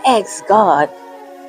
asked God,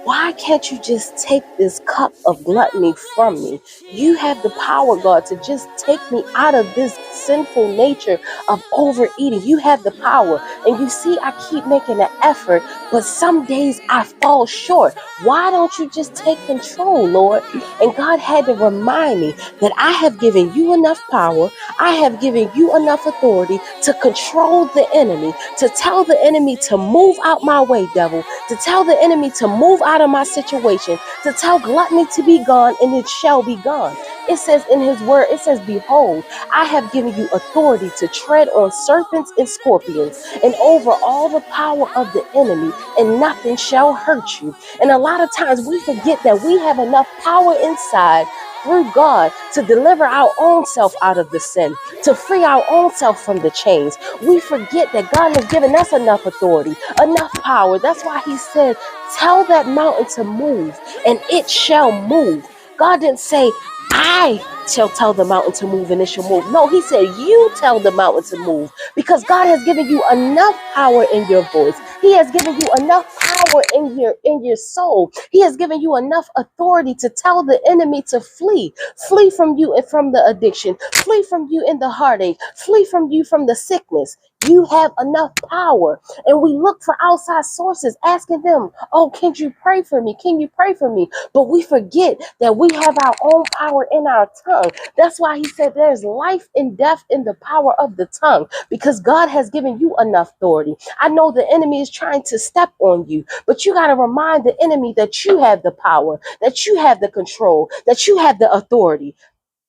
why can't you just take this cup of gluttony from me? You have the power, God, to just take me out of this sinful nature of overeating. You have the power. And you see, I keep making an effort, but some days I fall short. Why don't you just take control, Lord? And God had to remind me that I have given you enough power. I have given you enough authority to control the enemy, to tell the enemy to move out my way, devil, to tell the enemy to move out of my situation, to tell gluttony to be gone, and it shall be gone. It says in his word, it says, behold, I have given you authority to tread on serpents and scorpions and over all the power of the enemy, and nothing shall hurt you. And a lot of times we forget that we have enough power inside through God to deliver our own self out of the sin, to free our own self from the chains. We forget that God has given us enough authority, enough power. That's why he said, tell that mountain to move, and it shall move. God didn't say, I shall tell the mountain to move and it shall move. No, he said, you tell the mountain to move, because God has given you enough power in your voice. He has given you enough power in your soul. He has given you enough authority to tell the enemy to flee. Flee from you and from the addiction. Flee from you in the heartache. Flee from you from the sickness. You have enough power. And we look for outside sources, asking them, oh, can you pray for me? Can you pray for me? But we forget that we have our own power in our tongue. That's why he said there's life and death in the power of the tongue, because God has given you enough authority. I know the enemy is trying to step on you, but you got to remind the enemy that you have the power, that you have the control, that you have the authority.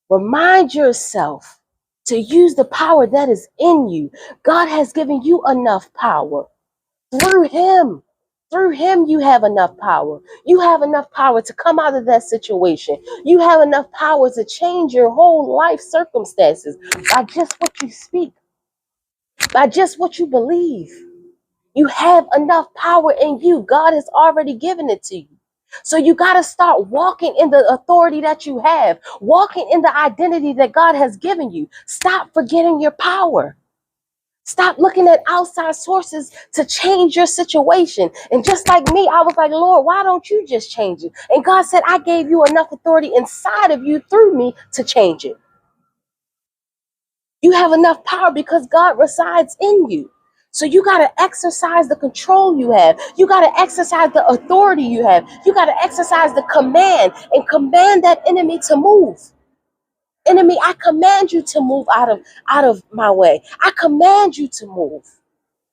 Remind yourself to use the power that is in you. God has given you enough power through him. Through him, you have enough power. You have enough power to come out of that situation. You have enough power to change your whole life circumstances by just what you speak, by just what you believe. You have enough power in you. God has already given it to you. So you got to start walking in the authority that you have, walking in the identity that God has given you. Stop forgetting your power. Stop looking at outside sources to change your situation. And just like me, I was like, Lord, why don't you just change it? And God said, I gave you enough authority inside of you through me to change it. You have enough power because God resides in you. So you got to exercise the control you have. You got to exercise the authority you have. You got to exercise the command and command that enemy to move. Enemy, I command you to move out of my way. I command you to move.